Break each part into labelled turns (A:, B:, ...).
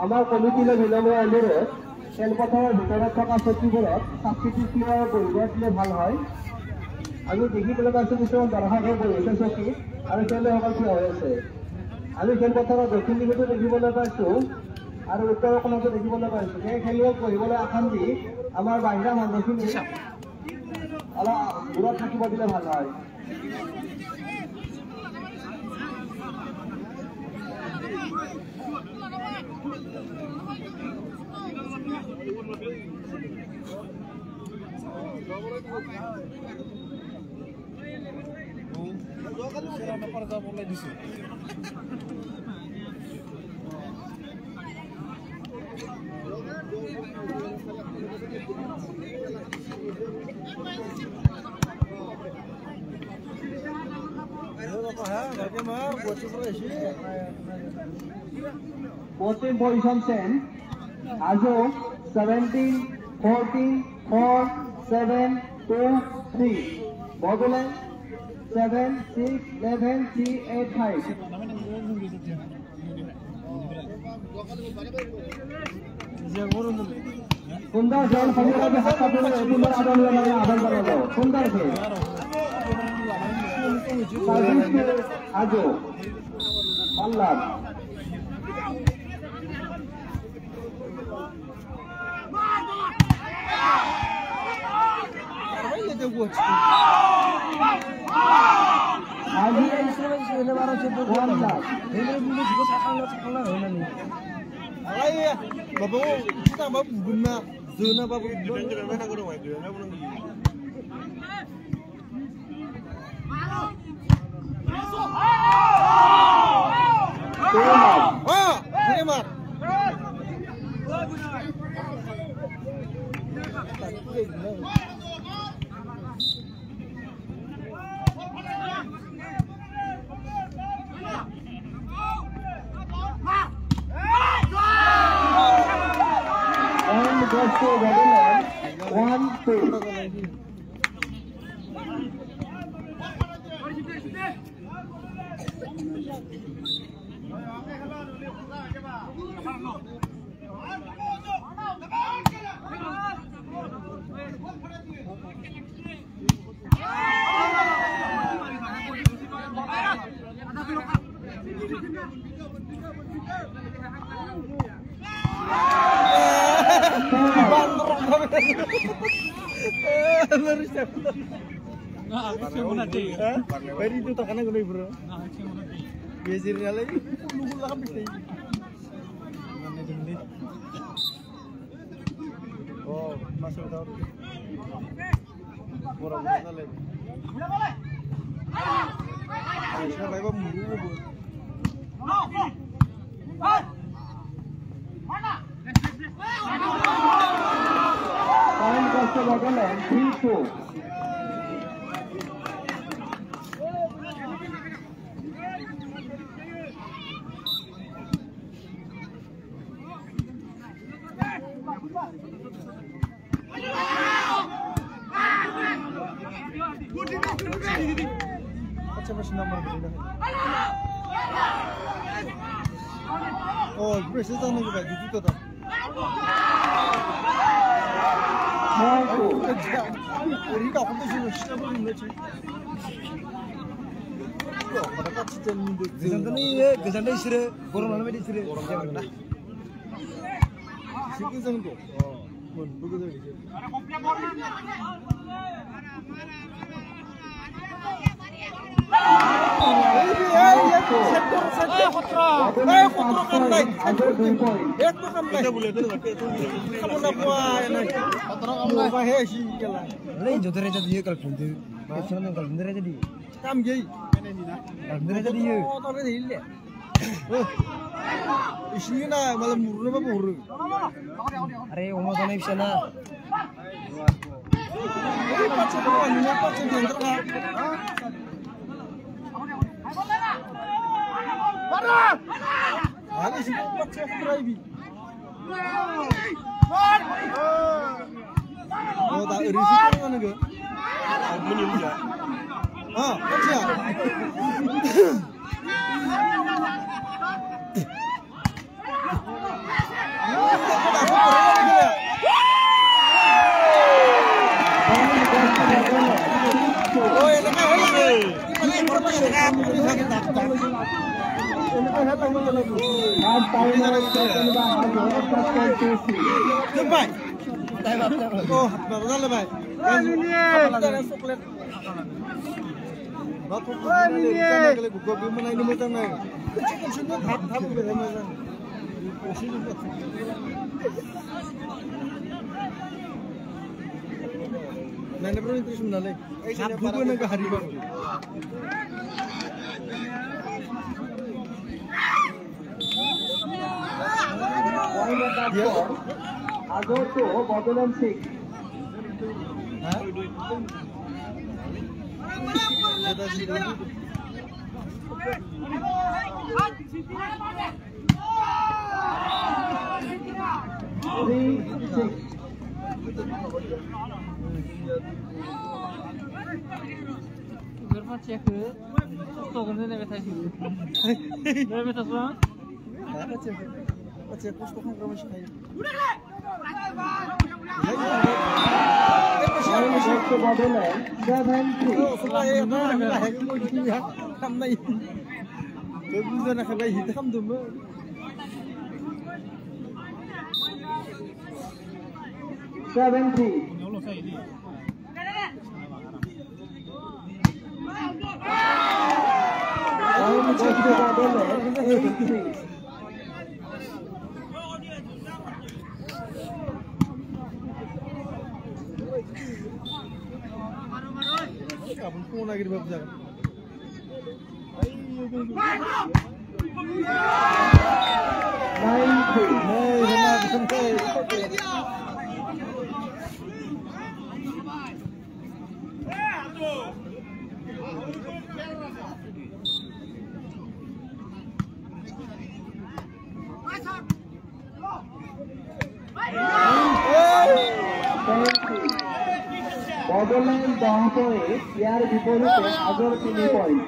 A: আমাৰ কমিটিলৈ বিলম্ব অনুৰোধ খেলপথাৰৰ ভিতৰত থকা চকীবোৰত চাফচিটি ক্লিয়াৰ কৰিব দিলে ভাল হয়। আমি দেখিবলৈ পাইছোঁ কিছুমান দৰ্শকে বহি আছে চকীত আৰু তেওঁলোকসকল থিয় হৈ আছে। আমি খেলপথাৰৰ দক্ষিণ দিশতো দেখিবলৈ পাইছোঁ আৰু উত্তৰ কোণতো দেখিবলৈ পাইছোঁ। সেই খেলুৱৈক বহিবলৈ আসন দি আমাৰ বাহিৰা মানুহখিনি অলপ দূৰত থাকিব দিলে ভাল হয়। Fourteen position 10. Ajo 17, 14, 4, 7, 2, 3. Bogolan 7, 6, 11, 3, 8, 5. Sundar Jain Pamira ke hatta pe Sundar Adam ne adan banalo. Sundar ke. Service ke Ajo. Allah. Aji instrumen sele baro cheddo Allah. Ele bulu juga sakala hoina ni. Alai babu kita babu gunna zona babu depende na karo wai na bulu. Terima. And goes to Netherlands 1-2. Baru itu tak kena gulai bro. Biasanya lagi nunggu lah habis ni. Mana dengdi? Oh masuk dah. Borang mana lagi? Siapa yang muru? Point goes to Netherlands 3-2. Oh, precisa não vai de tudo tá. 우리가 혼자 지금 시작을 했지. 이거 바닥 진짜 있는데. 그전에 싫어. 코로나는 왜 싫어? 코로나. 식인성도. 뭐 누구들 이제. Ada sih pakai drive. Oh, tak risiko mana ke? Menyuruh. Ah, macam.
B: Nana bro itu sebenarnya. Buku nak hari baru.
A: Agor to bodolan sik.
B: Hah? Kita sih.
A: 3-6.
C: Berapa cek ke? Stoknya nih betah sih. Berapa betah semua?
B: Cek stok kan berapa sih? Kapan phone lagi di bawah jalan?
A: Borderline down point, यार विपरीत अगर 3 point.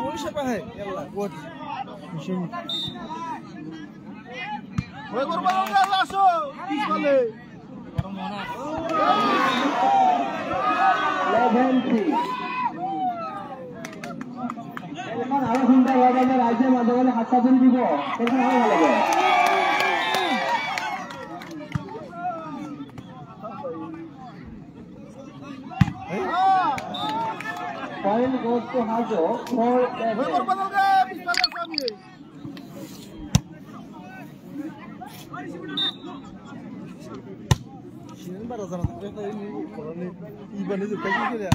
B: Phone siapa hai? Yalla, buat. Machine. Boleh korban langsung. Sekali.
A: 11-3. এখন আরো সুন্দর হবে যে রাজ্যের মাধ্যমে হাততালি দিব সেটা ভালো লাগে Point goes to Hajo for
B: Sini baru zaman kita ini orang ini iban itu kayak gitu ya.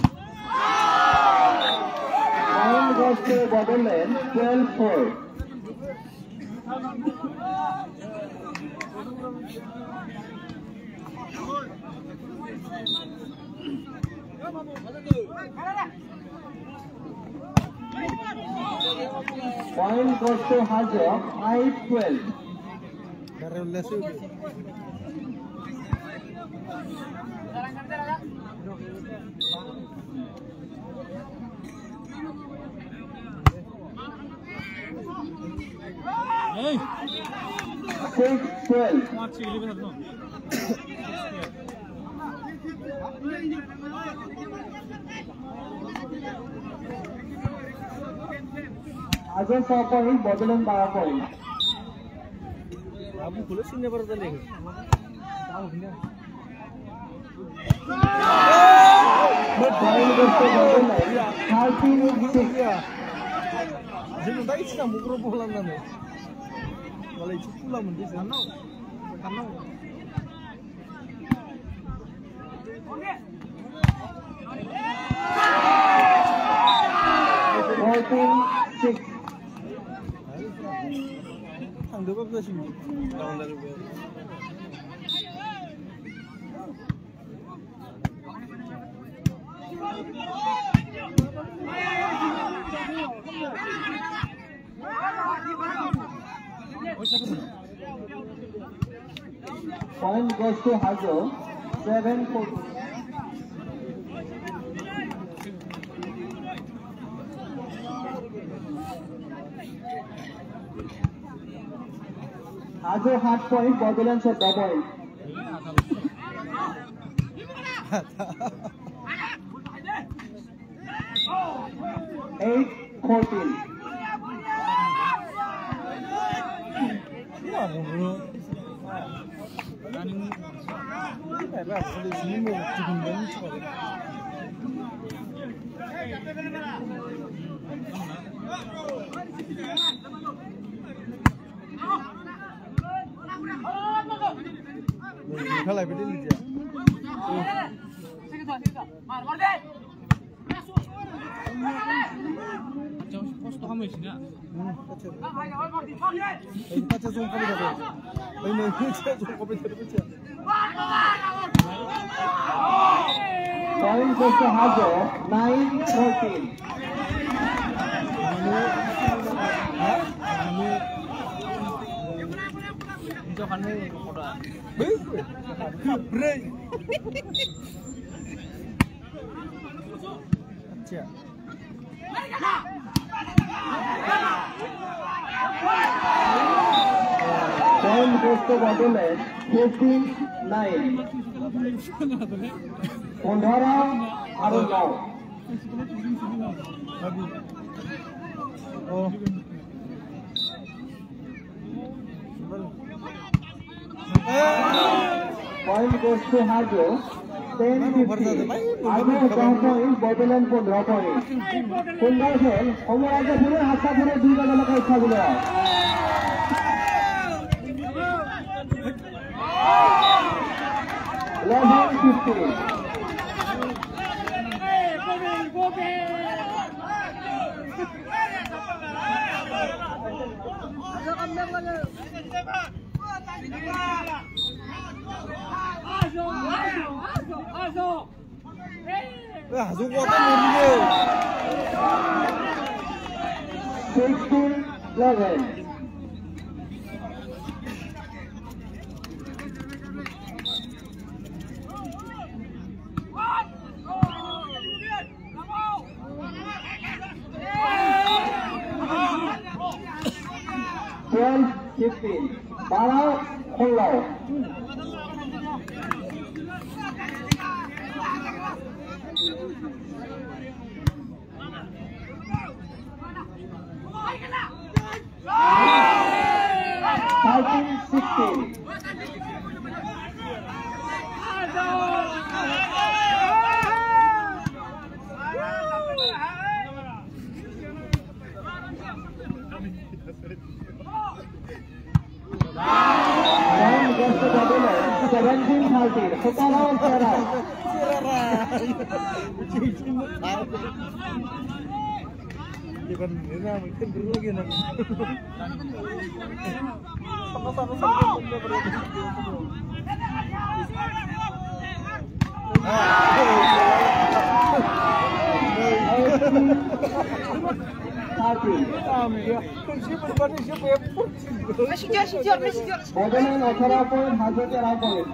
A: Point goes to Borderland 12-4. Point goes to Hajo 5-12.
B: Karena udah sih.
C: Hey,
A: 6-12.
C: March ke लिए भी
A: Hajo 4 point, Borderland 12 point.
B: Abu kulit sini baru tadi. Tahu ni.
A: Point goes to Borderland 13-6.
B: Jadi tak isi kamu kerumunan mana? Kalau itu pula mesti sana. Sana.
A: 14-6.
B: Ang dapat na siya. Taon na rin.
A: Point goes to Hajo 7-14. Hajo 8 point, Borderland 2 point. 8-14.
B: Kalau betul dia.
C: কষ্ট কম হয়েছে না
B: এই কাছে জোন কবে যাবে ওই নই জোন কবে যাবে
A: Point goes to Hajo, 9-14.
C: যখন ওটা
B: ব্রেক আচ্ছা
A: Point goes to Bodoland, 15-9. 15 আরো 9.
B: ও
A: Point goes to Hajo, 10-15. Hajo 10 point, Bodoland 15 point. সুন্দর খেল, সময় আগে ধরে হাতটা ধরে দুই বাজার লোকের ইচ্ছা গুলো হয়। 11-15.
B: হাজু কত মরিলে
A: 16-11. Twelve, 15. বাড়াও, খোলাও। Thirteen, 16. Point goes to Bodoland, 17-13. Sukaraw, Saraw.
B: Iban nila mungkin dulu lagi nak. Sama-sama sampai berapa?
A: Bodoland 18 point, Hajo 13 point.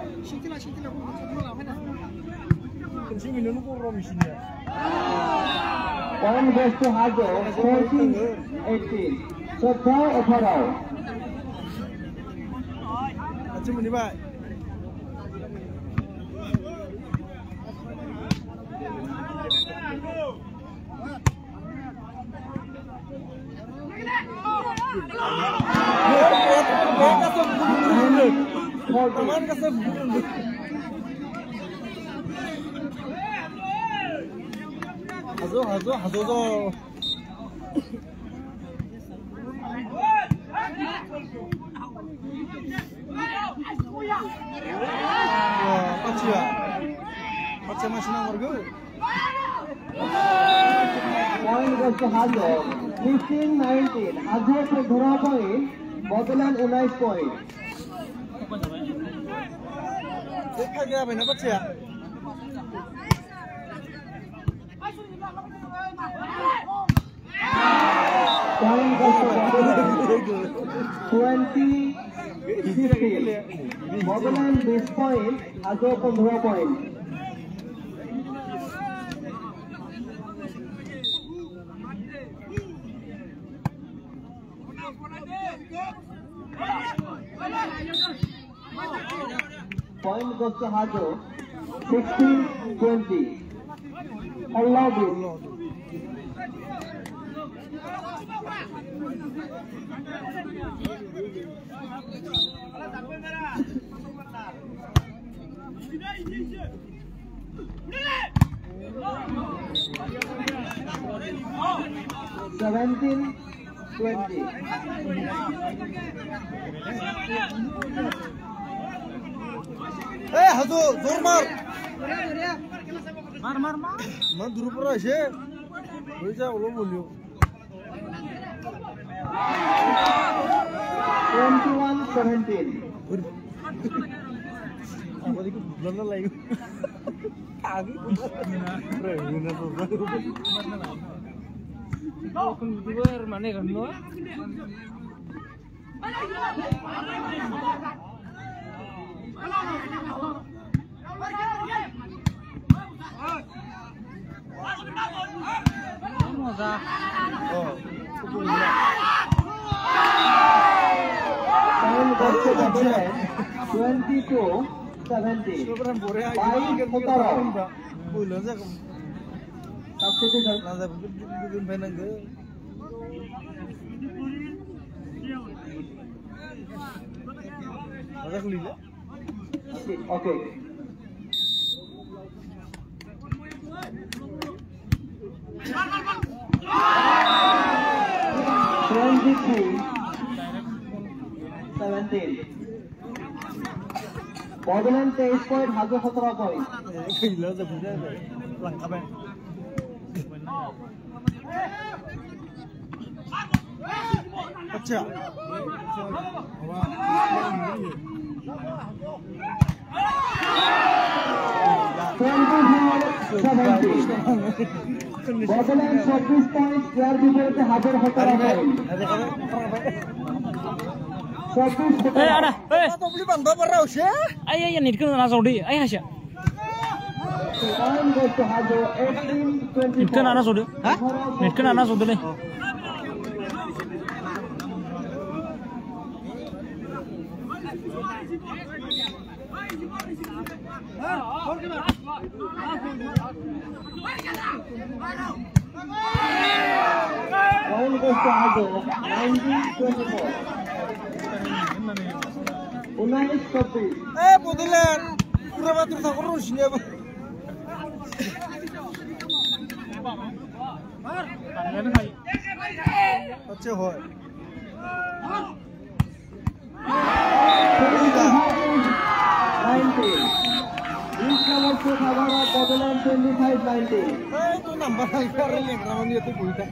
B: Kunci minum kurang isinya.
A: Point goes to Hajo, 14-18. Sotha 18.
B: Aci meni pak. Teman kasih Hazo to. Pacha masih nomor go.
A: Point goes to Hajo, 15-19. Hajo 15 point, Bodoland 19 point.
B: देखा गया भाई ना बच्चे
A: Point goes to Bodoland, 20-15. Bodoland 20 point, Hajo 15 point. Point goes to Hajo, 16-20. Allah
B: হাজু জোর মার
C: মার মার মার
B: মান দূর পর আছে হয়ে যা ওলো বলিও
A: 21-17
B: আমাদের কি বন্ধ লাগে আগে প্রেমিনা তো
C: কোন দুবার মানে গন্ন মজা
A: Time goes to Babylon, 22-17.
B: Sobrang bore ay bulo sa
A: Substitution.
B: nasa bibin pa nang ada kulila
A: Okay. Babylon 23 point, Hajo 17 point.
B: kulila sa buja lang kabe अच्छा
A: 24-17. Babylon 26 point, Jair বিপরীতে হাজার 17 point. 24
C: eh ada eh
B: तो beli bangga parau sih
C: ay ay nit kan na saudi ay hasya
A: Time goes to Hajo 18-24.
C: nit kan na saudi ha nit kan na saudi le
A: Time goes to Hajo 19-24. 19-24.
B: eh budilan pura batur tak urus ni apa अच्छा हो
A: 19. Each number to Babylon 25-19.
B: eh tu nambah kali kali yang ramai itu buita